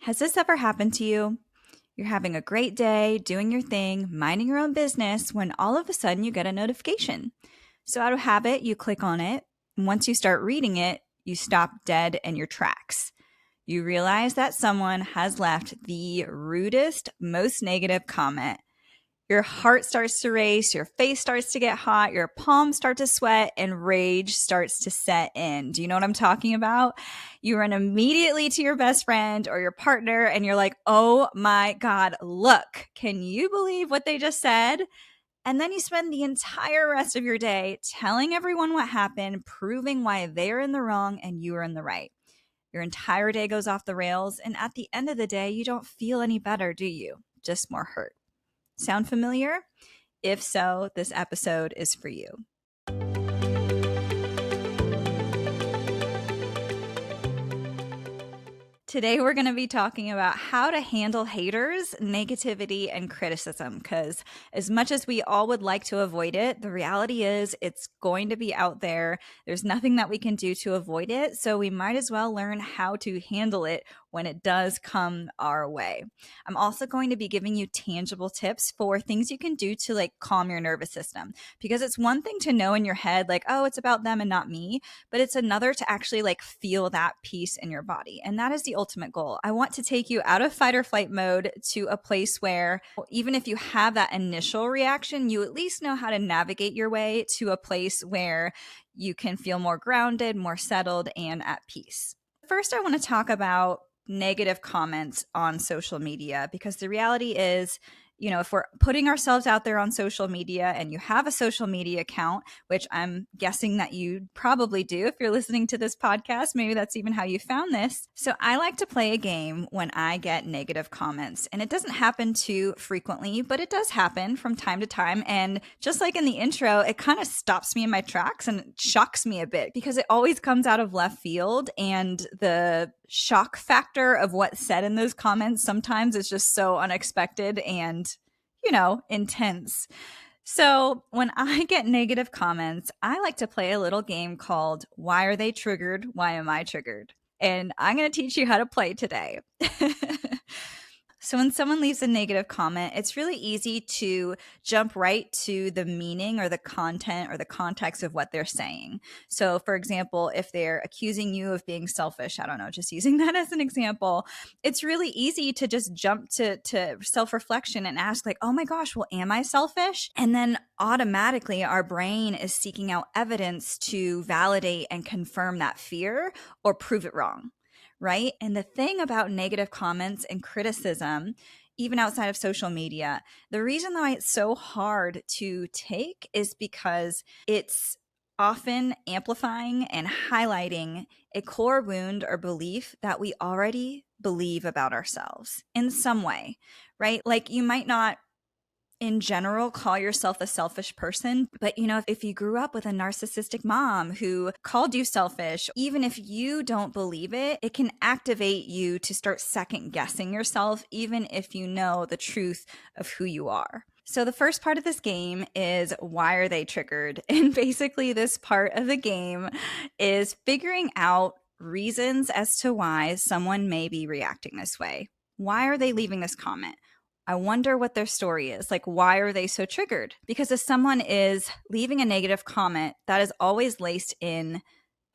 Has this ever happened to you? You're having a great day, doing your thing, minding your own business, when all of a sudden you get a notification. So, out of habit, you click on it. And once you start reading it, you stop dead in your tracks. You realize that someone has left the rudest, most negative comment. Your heart starts to race, your face starts to get hot, your palms start to sweat, and rage starts to set in. Do you know what I'm talking about? You run immediately to your best friend or your partner, and you're like, oh my God, look, can you believe what they just said? And then you spend the entire rest of your day telling everyone what happened, proving why they're in the wrong and you are in the right. Your entire day goes off the rails, and at the end of the day, you don't feel any better, do you? Just more hurt. Sound familiar? If so, this episode is for you. Today, we're going to be talking about how to handle haters, negativity, and criticism, because as much as we all would like to avoid it, the reality is it's going to be out there. There's nothing that we can do to avoid it, so we might as well learn how to handle it when it does come our way. I'm also going to be giving you tangible tips for things you can do to calm your nervous system, because it's one thing to know in your head, oh, it's about them and not me, but it's another to actually feel that peace in your body. And that is the ultimate goal. I want to take you out of fight or flight mode to a place where even if you have that initial reaction, you at least know how to navigate your way to a place where you can feel more grounded, more settled, and at peace. First, I want to talk about negative comments on social media, because the reality is, if we're putting ourselves out there on social media and you have a social media account, which I'm guessing that you probably do if you're listening to this podcast, maybe that's even how you found this. So I like to play a game when I get negative comments, and it doesn't happen too frequently, but it does happen from time to time. And just like in the intro, it kind of stops me in my tracks and shocks me a bit, because it always comes out of left field, and the shock factor of what's said in those comments sometimes is just so unexpected and intense. So when I get negative comments, I like to play a little game called Why Are They Triggered? Why Am I Triggered? And I'm going to teach you how to play today. So when someone leaves a negative comment, it's really easy to jump right to the meaning or the content or the context of what they're saying. So for example, if they're accusing you of being selfish, I don't know, just using that as an example, it's really easy to just jump to self-reflection and ask oh my gosh, well, am I selfish? And then automatically our brain is seeking out evidence to validate and confirm that fear or prove it wrong. Right? And the thing about negative comments and criticism, even outside of social media, the reason why it's so hard to take is because it's often amplifying and highlighting a core wound or belief that we already believe about ourselves in some way, right? You might not in general call yourself a selfish person, but if you grew up with a narcissistic mom who called you selfish, even if you don't believe it, it can activate you to start second guessing yourself, even if you know the truth of who you are. So the first part of this game is why are they triggered? And basically this part of the game is figuring out reasons as to why someone may be reacting this way. Why are they leaving this comment? I wonder what their story is. Why are they so triggered? Because if someone is leaving a negative comment, that is always laced in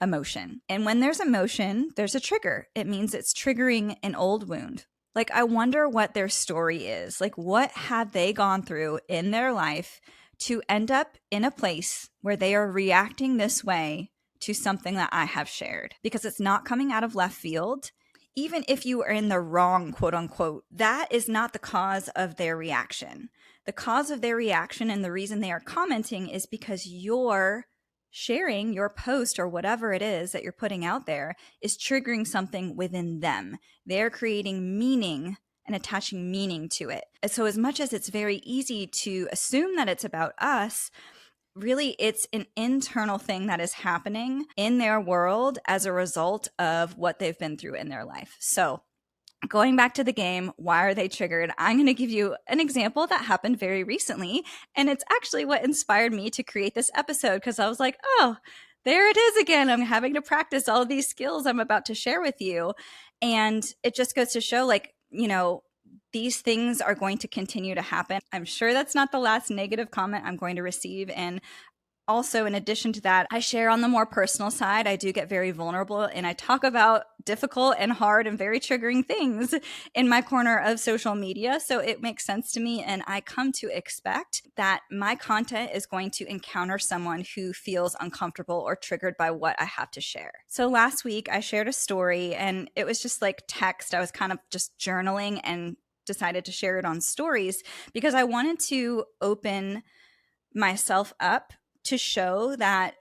emotion. And when there's emotion, there's a trigger. It means it's triggering an old wound. I wonder what their story is. What have they gone through in their life to end up in a place where they are reacting this way to something that I have shared? Because it's not coming out of left field. Even if you are in the wrong, quote unquote, that is not the cause of their reaction. The cause of their reaction and the reason they are commenting is because you're sharing your post or whatever it is that you're putting out there is triggering something within them. They're creating meaning and attaching meaning to it. So as much as it's very easy to assume that it's about us, really, it's an internal thing that is happening in their world as a result of what they've been through in their life. So going back to the game, why are they triggered? I'm going to give you an example that happened very recently. And it's actually what inspired me to create this episode, because I was like, oh, there it is again. I'm having to practice all of these skills I'm about to share with you. And it just goes to show, like, these things are going to continue to happen. I'm sure that's not the last negative comment I'm going to receive. And also, in addition to that, I share on the more personal side. I do get very vulnerable and I talk about difficult and hard and very triggering things in my corner of social media. So it makes sense to me. And I come to expect that my content is going to encounter someone who feels uncomfortable or triggered by what I have to share. So last week, I shared a story and it was just like text. I was kind of just journaling and decided to share it on stories because I wanted to open myself up to show that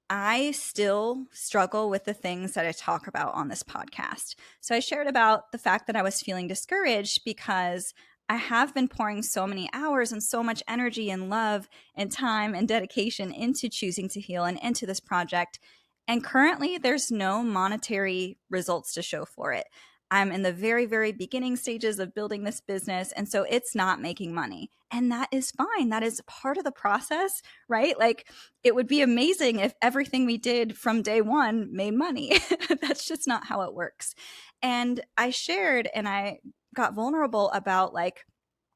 I still struggle with the things that I talk about on this podcast. So I shared about the fact that I was feeling discouraged because I have been pouring so many hours and so much energy and love and time and dedication into choosing to heal and into this project. And currently, there's no monetary results to show for it. I'm in the very, very beginning stages of building this business. And so it's not making money. And that is fine. That is part of the process, right? Like, it would be amazing if everything we did from day one made money. That's just not how it works. And I shared and I got vulnerable about, like,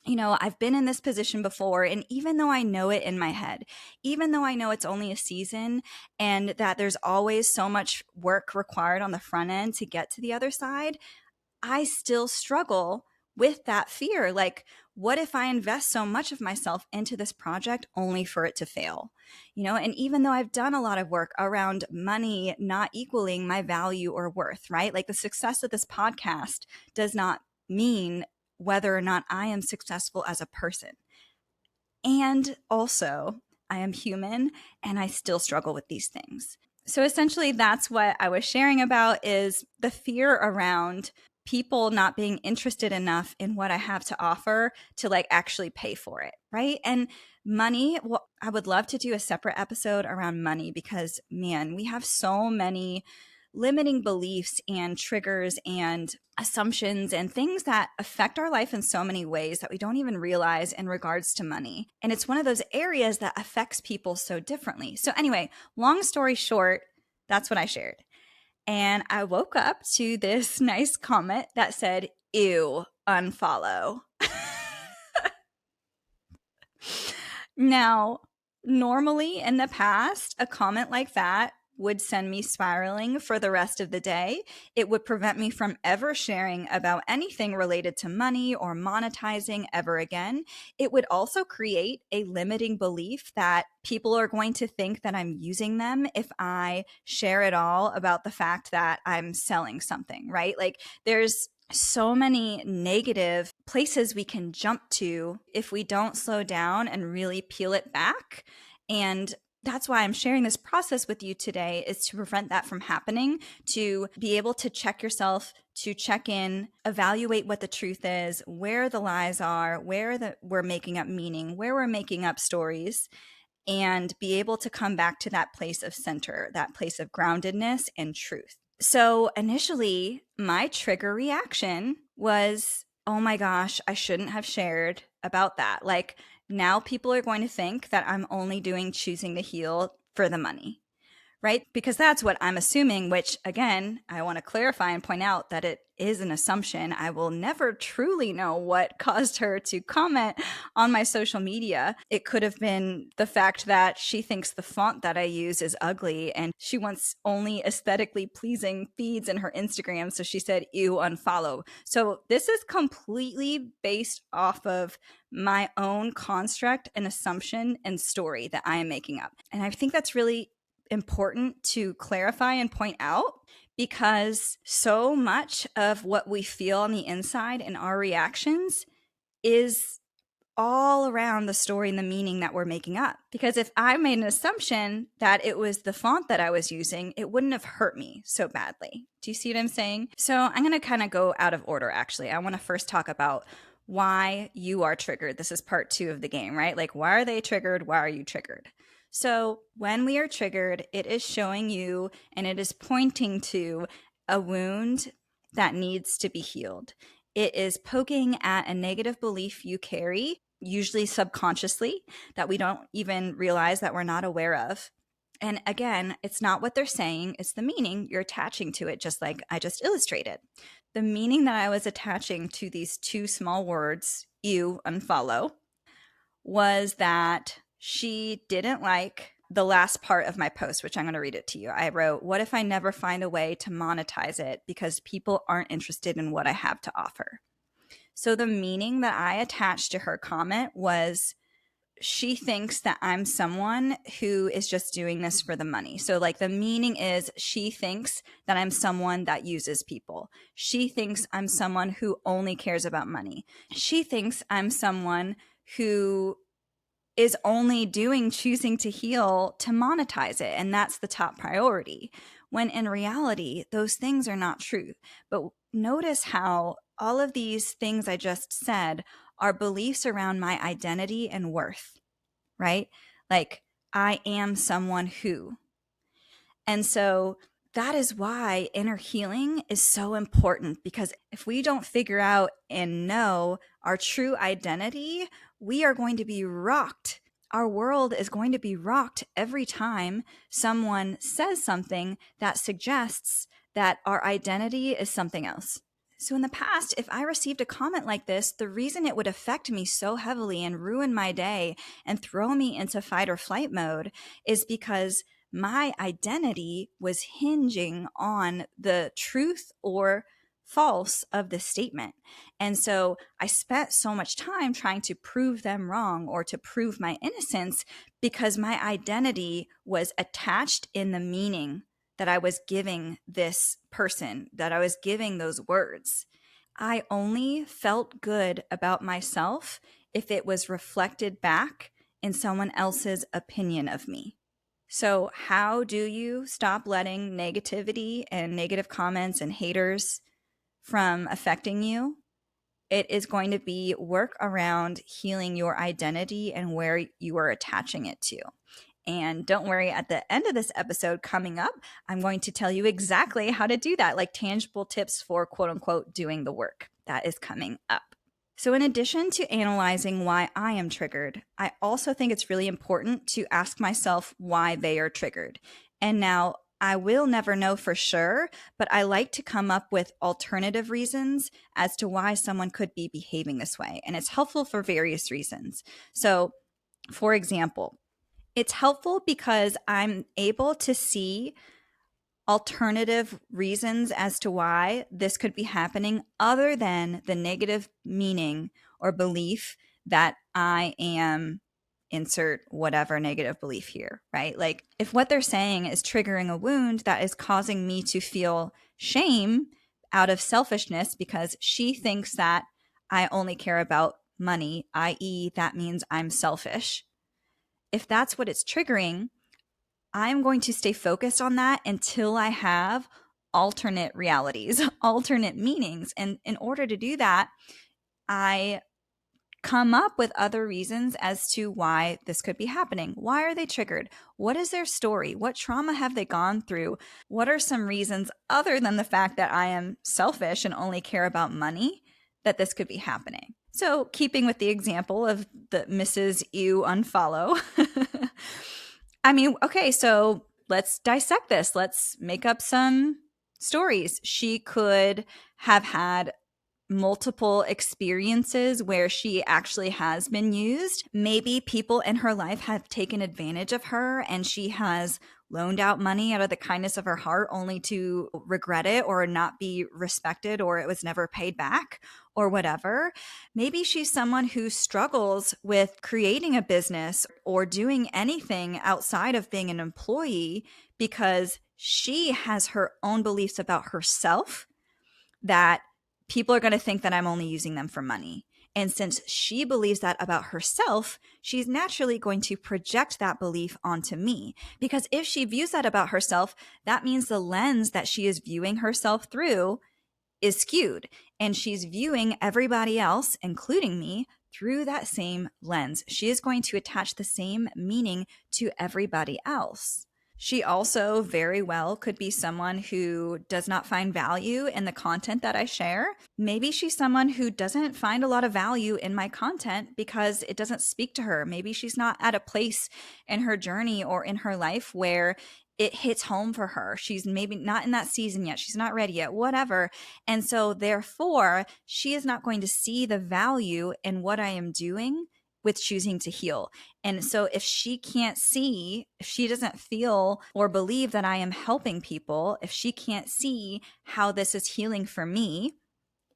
I've been in this position before. And even though I know it in my head, even though I know it's only a season and that there's always so much work required on the front end to get to the other side, I still struggle with that fear. Like, what if I invest so much of myself into this project only for it to fail? And even though I've done a lot of work around money not equaling my value or worth, right? Like, the success of this podcast does not mean whether or not I am successful as a person. And also, I am human and I still struggle with these things. So essentially, that's what I was sharing about, is the fear around people not being interested enough in what I have to offer to, like, actually pay for it, right? And money, well, I would love to do a separate episode around money because, man, we have so many limiting beliefs and triggers and assumptions and things that affect our life in so many ways that we don't even realize in regards to money. And it's one of those areas that affects people so differently. So anyway, long story short, that's what I shared. And I woke up to this nice comment that said, "Ew, unfollow." Now, normally in the past, a comment like that would send me spiraling for the rest of the day. It would prevent me from ever sharing about anything related to money or monetizing ever again. It would also create a limiting belief that people are going to think that I'm using them if I share at all about the fact that I'm selling something, right? Like, there's so many negative places we can jump to if we don't slow down and really peel it back. And that's why I'm sharing this process with you today, is to prevent that from happening, to be able to check yourself, to check in, evaluate what the truth is, where the lies are, where we're making up meaning, where we're making up stories, and be able to come back to that place of center, that place of groundedness and truth. So initially, my trigger reaction was, oh my gosh, I shouldn't have shared about that. Like, now people are going to think that I'm only doing choosing to heal for the money, right? Because that's what I'm assuming, which, again, I want to clarify and point out that it is an assumption. I will never truly know what caused her to comment on my social media. It could have been the fact that she thinks the font that I use is ugly and she wants only aesthetically pleasing feeds in her Instagram. So she said, "Ew, unfollow." So this is completely based off of my own construct and assumption and story that I am making up. And I think that's really important to clarify and point out, because so much of what we feel on the inside and our reactions is all around the story and the meaning that we're making up. Because if I made an assumption that it was the font that I was using, it wouldn't have hurt me so badly. Do you see what I'm saying? So I'm going to kind of go out of order, actually. I want to first talk about why you are triggered. This is part 2 of the game, right? Like, why are they triggered? Why are you triggered? So when we are triggered, it is showing you and it is pointing to a wound that needs to be healed. It is poking at a negative belief you carry, usually subconsciously, that we don't even realize, that we're not aware of. And again, it's not what they're saying, it's the meaning you're attaching to it, just like I just illustrated. The meaning that I was attaching to these two small words, you unfollow, was that she didn't like the last part of my post, which I'm going to read it to you. I wrote, "What if I never find a way to monetize it because people aren't interested in what I have to offer?" So the meaning that I attached to her comment was, she thinks that I'm someone who is just doing this for the money. So, like, the meaning is she thinks that I'm someone that uses people. She thinks I'm someone who only cares about money. She thinks I'm someone who is only doing choosing to heal to monetize it. And that's the top priority. When in reality, those things are not true. But notice how all of these things I just said are beliefs around my identity and worth, right? Like, I am someone who. And so that is why inner healing is so important, because if we don't figure out and know our true identity, we are going to be rocked. Our world is going to be rocked every time someone says something that suggests that our identity is something else. So in the past, if I received a comment like this, the reason it would affect me so heavily and ruin my day and throw me into fight or flight mode is because my identity was hinging on the truth or false of the statement. And so I spent so much time trying to prove them wrong or to prove my innocence because my identity was attached in the meaning that I was giving this person, that I was giving those words. I only felt good about myself if it was reflected back in someone else's opinion of me. So, how do you stop letting negativity and negative comments and haters from affecting you? It is going to be work around healing your identity and where you are attaching it to. And don't worry, at the end of this episode coming up, I'm going to tell you exactly how to do that, like tangible tips for quote unquote doing the work. That is coming up. So, in addition to analyzing why I am triggered, I also think it's really important to ask myself why they are triggered. And now, I will never know for sure, but I like to come up with alternative reasons as to why someone could be behaving this way. And it's helpful for various reasons. So, for example, it's helpful because I'm able to see alternative reasons as to why this could be happening other than the negative meaning or belief that I am, insert whatever negative belief here, right? Like, if what they're saying is triggering a wound that is causing me to feel shame out of selfishness because she thinks that I only care about money, i.e., that means I'm selfish. If that's what it's triggering, I'm going to stay focused on that until I have alternate realities, alternate meanings. And in order to do that, I come up with other reasons as to why this could be happening. Why are they triggered? What is their story? What trauma have they gone through? What are some reasons other than the fact that I am selfish and only care about money that this could be happening? So, keeping with the example of the Mrs. You unfollow, I mean, okay, so let's dissect this. Let's make up some stories. She could have had multiple experiences where she actually has been used. Maybe people in her life have taken advantage of her and she has loaned out money out of the kindness of her heart only to regret it or not be respected, or it was never paid back or whatever. Maybe she's someone who struggles with creating a business or doing anything outside of being an employee because she has her own beliefs about herself that people are going to think that I'm only using them for money. And since she believes that about herself, she's naturally going to project that belief onto me. Because if she views that about herself, that means the lens that she is viewing herself through is skewed. And she's viewing everybody else, including me, through that same lens. She is going to attach the same meaning to everybody else. She also very well could be someone who does not find value in the content that I share. Maybe she's someone who doesn't find a lot of value in my content because it doesn't speak to her. Maybe she's not at a place in her journey or in her life where it hits home for her. She's maybe not in that season yet. She's not ready yet, whatever. And so, therefore, she is not going to see the value in what I am doing with choosing to heal. And so if she can't see, if she doesn't feel or believe that I am helping people, if she can't see how this is healing for me,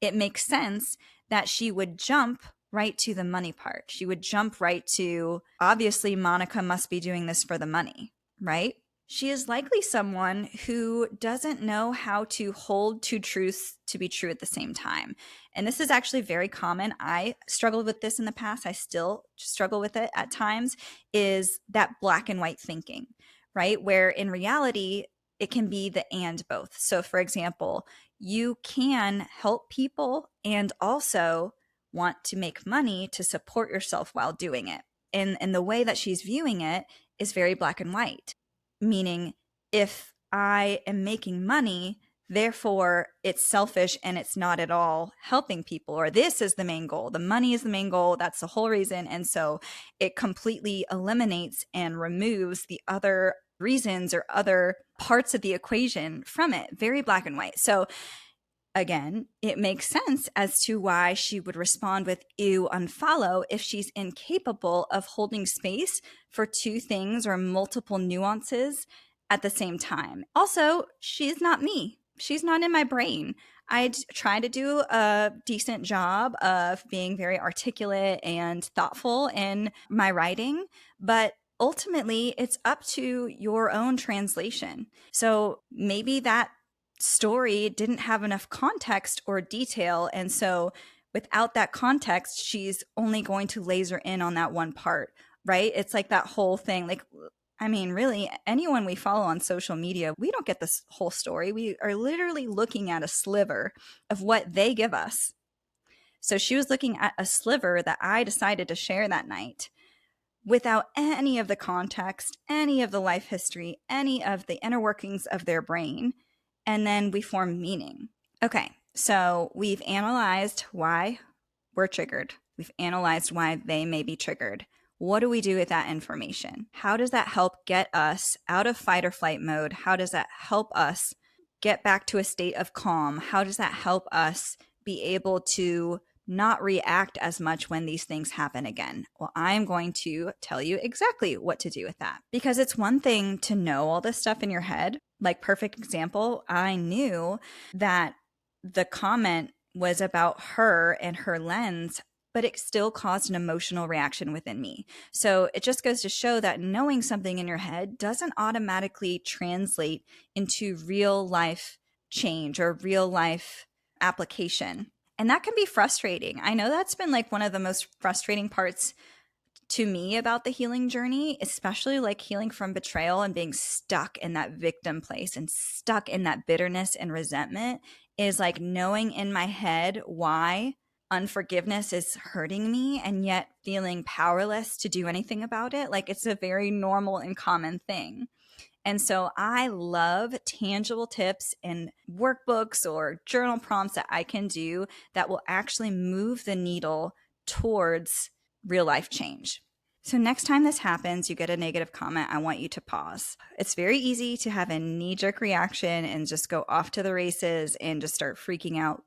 it makes sense that she would jump right to the money part. She would jump right to, obviously, Monica must be doing this for the money, right? She is likely someone who doesn't know how to hold two truths to be true at the same time. And this is actually very common. I struggled with this in the past. I still struggle with it at times, is that black and white thinking, right? Where in reality, it can be the and both. So for example, you can help people and also want to make money to support yourself while doing it. And the way that she's viewing it is very black and white. Meaning, if I am making money, therefore it's selfish and it's not at all helping people, or this is the main goal. The money is the main goal. That's the whole reason. And so it completely eliminates and removes the other reasons or other parts of the equation from it. Very black and white. So again, it makes sense as to why she would respond with ew, unfollow if she's incapable of holding space for two things or multiple nuances at the same time. Also, she's not me. She's not in my brain. I try to do a decent job of being very articulate and thoughtful in my writing, but ultimately it's up to your own translation. So maybe that story didn't have enough context or detail. And so without that context, she's only going to laser in on that one part, right? It's like that whole thing. Like, I mean, really, anyone we follow on social media, we don't get this whole story. We are literally looking at a sliver of what they give us. So she was looking at a sliver that I decided to share that night without any of the context, any of the life history, any of the inner workings of their brain. And then we form meaning. Okay, so we've analyzed why we're triggered. We've analyzed why they may be triggered. What do we do with that information? How does that help get us out of fight or flight mode? How does that help us get back to a state of calm? How does that help us be able to not react as much when these things happen again? Well, I'm going to tell you exactly what to do with that, because it's one thing to know all this stuff in your head. Like, perfect example, I knew that the comment was about her and her lens, but it still caused an emotional reaction within me. So it just goes to show that knowing something in your head doesn't automatically translate into real life change or real life application. And that can be frustrating. I know that's been like one of the most frustrating parts to me about the healing journey, especially like healing from betrayal and being stuck in that victim place and stuck in that bitterness and resentment, is like knowing in my head why unforgiveness is hurting me and yet feeling powerless to do anything about it. Like, it's a very normal and common thing. And so I love tangible tips and workbooks or journal prompts that I can do that will actually move the needle towards real life change. So next time this happens, you get a negative comment, I want you to pause. It's very easy to have a knee-jerk reaction and just go off to the races and just start freaking out.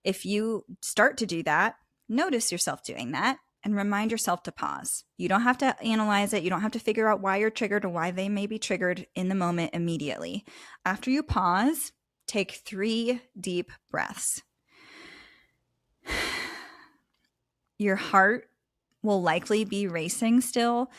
If you start to do that, notice yourself doing that and remind yourself to pause. You don't have to analyze it. You don't have to figure out why you're triggered or why they may be triggered in the moment immediately. After you pause, take 3 deep breaths. Your heart will likely be racing still,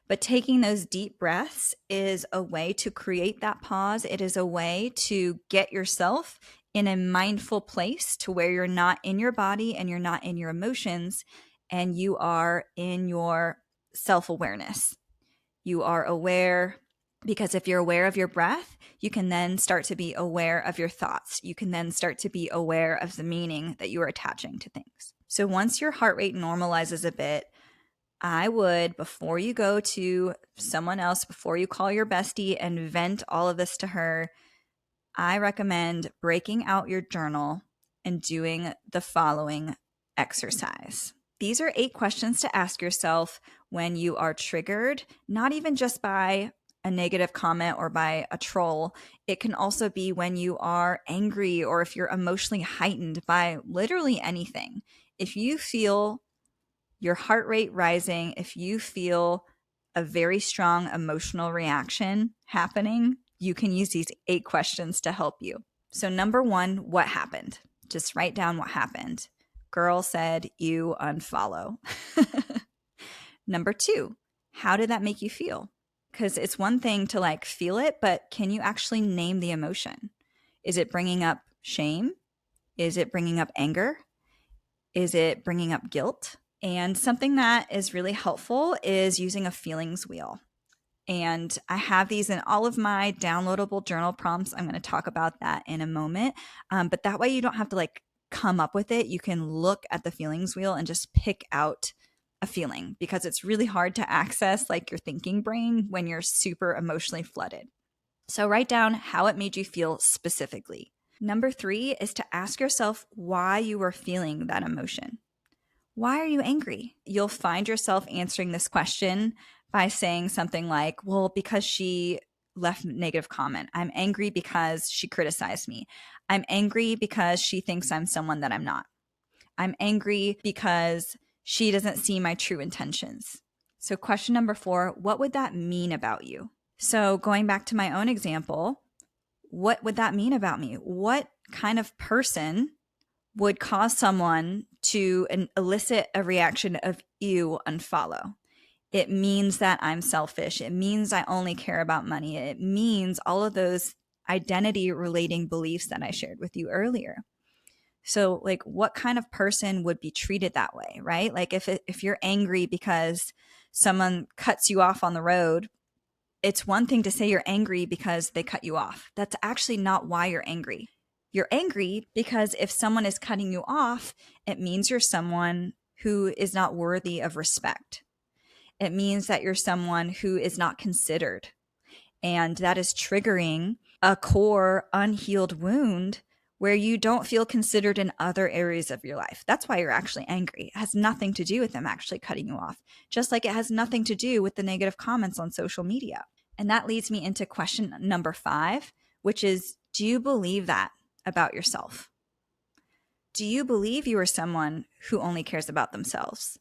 but taking those deep breaths is a way to create that pause. It is a way to get yourself in a mindful place to where you're not in your body and you're not in your emotions, and you are in your self-awareness. You are aware, because if you're aware of your breath, you can then start to be aware of your thoughts. You can then start to be aware of the meaning that you are attaching to things. So once your heart rate normalizes a bit, I would, before you go to someone else, before you call your bestie and vent all of this to her, I recommend breaking out your journal and doing the following exercise. These are 8 questions to ask yourself when you are triggered, not even just by a negative comment or by a troll. It can also be when you are angry or if you're emotionally heightened by literally anything. If you feel your heart rate rising, if you feel a very strong emotional reaction happening, you can use these 8 questions to help you. So, number 1, what happened? Just write down what happened. Girl said you unfollow. Number 2, how did that make you feel? Because it's one thing to like feel it, but can you actually name the emotion? Is it bringing up shame? Is it bringing up anger? Is it bringing up guilt? And something that is really helpful is using a feelings wheel. And I have these in all of my downloadable journal prompts. I'm going to talk about that in a moment. But that way you don't have to like come up with it. You can look at the feelings wheel and just pick out a feeling, because it's really hard to access like your thinking brain when you're super emotionally flooded. So write down how it made you feel specifically. Number 3 is to ask yourself why you were feeling that emotion. Why are you angry? You'll find yourself answering this question by saying something like, well, because she left a negative comment. I'm angry because she criticized me. I'm angry because she thinks I'm someone that I'm not. I'm angry because she doesn't see my true intentions. So question number 4, what would that mean about you? So going back to my own example, what would that mean about me? What kind of person would cause someone to elicit a reaction of you unfollow? It means that I'm selfish. It means I only care about money. It means all of those identity relating beliefs that I shared with you earlier. So like what kind of person would be treated that way, right? Like if you're angry because someone cuts you off on the road, it's one thing to say you're angry because they cut you off. That's actually not why you're angry. You're angry because if someone is cutting you off, it means you're someone who is not worthy of respect. It means that you're someone who is not considered. And that is triggering a core unhealed wound where you don't feel considered in other areas of your life. That's why you're actually angry. It has nothing to do with them actually cutting you off, just like it has nothing to do with the negative comments on social media. And that leads me into question number 5, which is, do you believe that about yourself? Do you believe you are someone who only cares about themselves?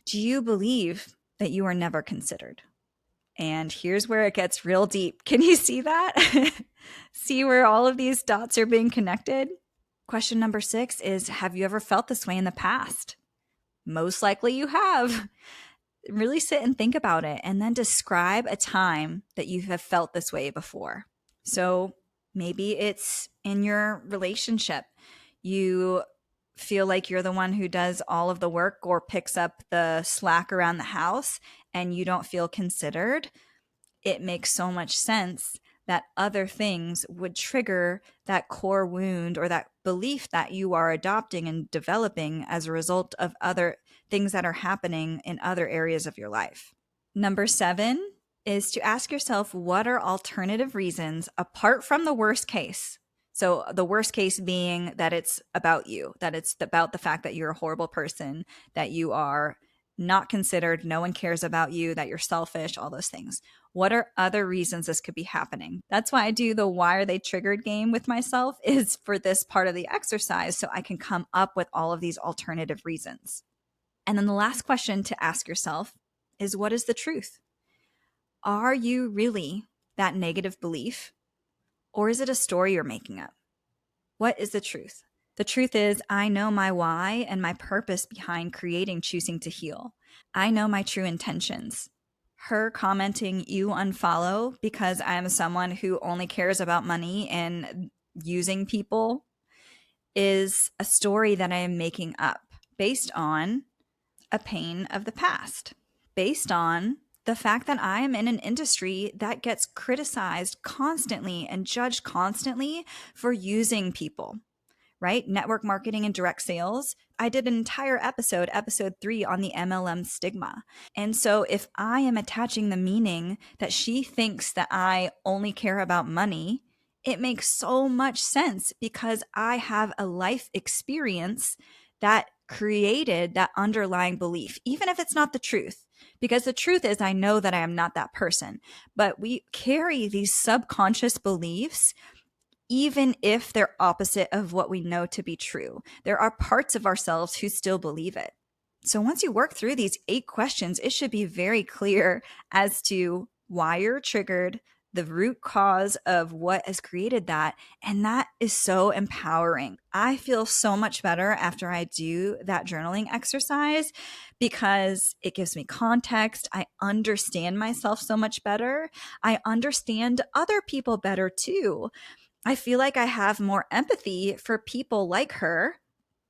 Do you believe that you are never considered? And here's where it gets real deep. Can you see that? See where all of these dots are being connected? Question number 6 is, have you ever felt this way in the past? Most likely you have. Really sit and think about it and then describe a time that you have felt this way before. So maybe it's in your relationship. You feel like you're the one who does all of the work or picks up the slack around the house and you don't feel considered. It makes so much sense that other things would trigger that core wound or that belief that you are adopting and developing as a result of other things that are happening in other areas of your life. Number 7 is to ask yourself, what are alternative reasons apart from the worst case? So the worst case being that it's about you, that it's about the fact that you're a horrible person, that you are not considered, no one cares about you, that you're selfish, all those things. What are other reasons this could be happening? That's why I do the why are they triggered game with myself, is for this part of the exercise so I can come up with all of these alternative reasons. And then the last question to ask yourself is, what is the truth? Are you really that negative belief? Or is it a story you're making up? What is the truth? The truth is, I know my why and my purpose behind creating Choosing to Heal. I know my true intentions. Her commenting you unfollow because I am someone who only cares about money and using people is a story that I am making up based on a pain of the past, based on the fact that I am in an industry that gets criticized constantly and judged constantly for using people, right? Network marketing and direct sales. I did an entire episode 3 on the MLM stigma. And so if I am attaching the meaning that she thinks that I only care about money, it makes so much sense because I have a life experience that created that underlying belief, even if it's not the truth. Because the truth is, I know that I am not that person. But we carry these subconscious beliefs even if they're opposite of what we know to be true. There are parts of ourselves who still believe it. So once you work through these 8 questions, it should be very clear as to why you're triggered, the root cause of what has created that. And that is so empowering. I feel so much better after I do that journaling exercise because it gives me context. I understand myself so much better. I understand other people better too. I feel like I have more empathy for people like her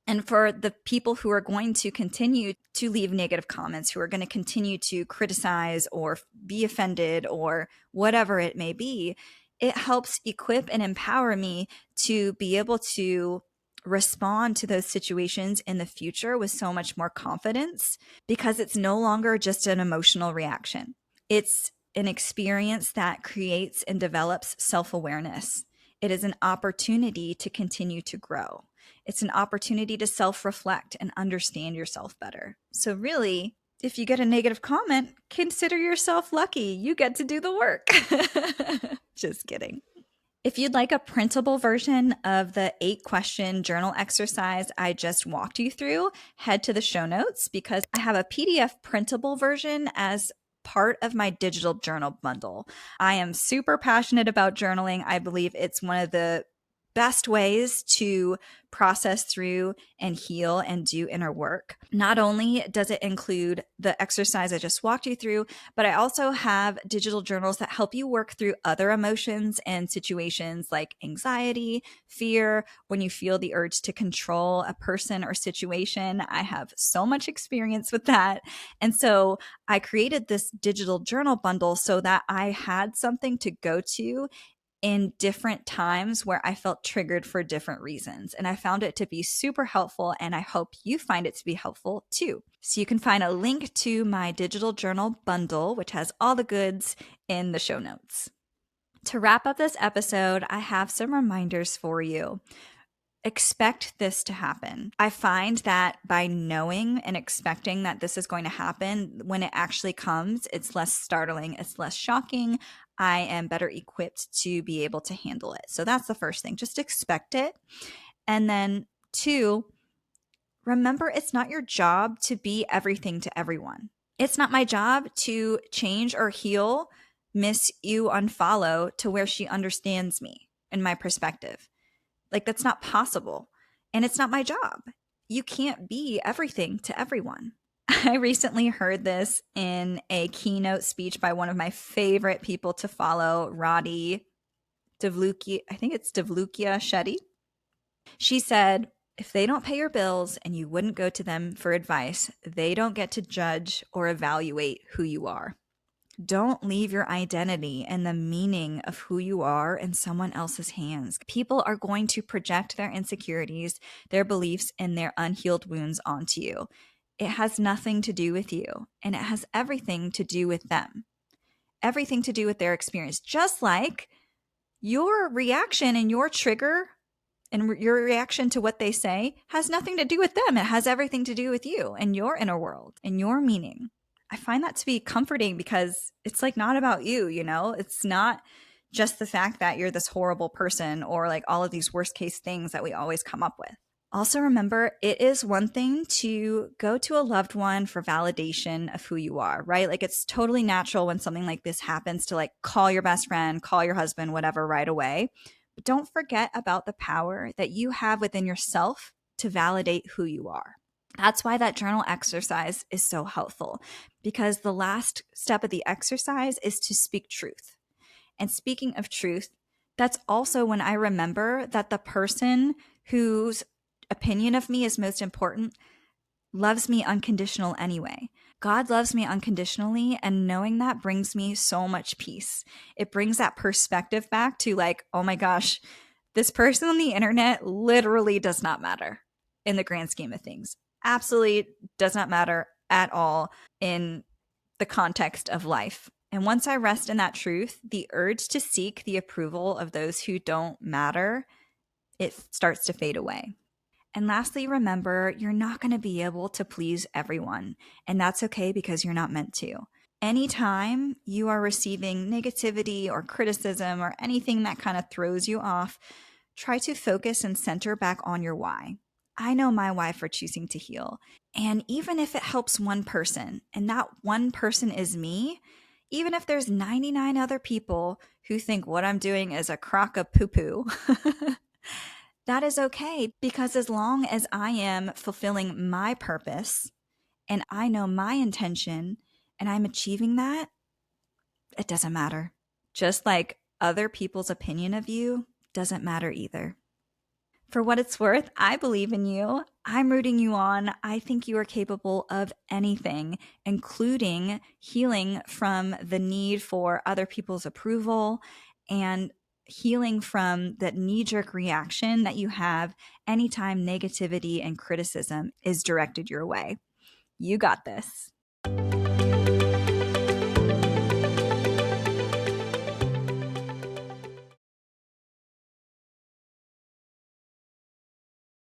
and for the people who are going to continue to leave negative comments, who are going to continue to criticize or be offended or whatever it may be. It helps equip and empower me to be able to respond to those situations in the future with so much more confidence because it's no longer just an emotional reaction. It's an experience that creates and develops self-awareness. It is an opportunity to continue to grow. It's an opportunity to self-reflect and understand yourself better. So really, if you get a negative comment, consider yourself lucky. You get to do the work. Just kidding. If you'd like a printable version of the 8-question journal exercise I just walked you through, head to the show notes because I have a PDF printable version as part of my digital journal bundle. I am super passionate about journaling. I believe it's one of the best ways to process through and heal and do inner work. Not only does it include the exercise I just walked you through, but I also have digital journals that help you work through other emotions and situations like anxiety, fear, when you feel the urge to control a person or situation. I have so much experience with that. And so I created this digital journal bundle so that I had something to go to in different times where I felt triggered for different reasons. And I found it to be super helpful, and I hope you find it to be helpful too. So you can find a link to my digital journal bundle, which has all the goods, in the show notes. To wrap up this episode, I have some reminders for you. Expect this to happen. I find that by knowing and expecting that this is going to happen, when it actually comes, it's less startling, it's less shocking. I am better equipped to be able to handle it. So that's the first thing. Just expect it. And then 2, remember it's not your job to be everything to everyone. It's not my job to change or heal Miss You Unfollow to where she understands me and my perspective. Like, that's not possible. And it's not my job. You can't be everything to everyone. I recently heard this in a keynote speech by one of my favorite people to follow, Roddy Devlukia. I think it's Devlukia Shetty. She said, if they don't pay your bills and you wouldn't go to them for advice, they don't get to judge or evaluate who you are. Don't leave your identity and the meaning of who you are in someone else's hands. People are going to project their insecurities, their beliefs, and their unhealed wounds onto you. It has nothing to do with you, and it has everything to do with them. Everything to do with their experience. Just like your reaction and your trigger and your reaction to what they say has nothing to do with them. It has everything to do with you and your inner world and your meaning. I find that to be comforting because it's like not about you, you know? It's not just the fact that you're this horrible person or like all of these worst case things that we always come up with. Also remember, it is one thing to go to a loved one for validation of who you are, right? Like it's totally natural when something like this happens to like call your best friend, call your husband, whatever right away. But don't forget about the power that you have within yourself to validate who you are. That's why that journal exercise is so helpful, because the last step of the exercise is to speak truth. And speaking of truth, that's also when I remember that the person whose opinion of me is most important loves me unconditional anyway. God loves me unconditionally, and knowing that brings me so much peace. It brings that perspective back to like, oh my gosh, This person on the internet literally does not matter in the grand scheme of things. Absolutely does not matter at all in the context of life. And once I rest in that truth, the urge to seek the approval of those who don't matter, it starts to fade away. And lastly, remember, you're not going to be able to please everyone. And that's okay because you're not meant to. Anytime you are receiving negativity or criticism or anything that kind of throws you off, try to focus and center back on your why. I know my why for choosing to heal. And even if it helps one person, and that one person is me, even if there's 99 other people who think what I'm doing is a crock of poo-poo, that is okay, because as long as I am fulfilling my purpose and I know my intention and I'm achieving that, it doesn't matter. Just like other people's opinion of you doesn't matter either. For what it's worth, I believe in you. I'm rooting you on. I think you are capable of anything, including healing from the need for other people's approval and healing from that knee-jerk reaction that you have anytime negativity and criticism is directed your way. You got this.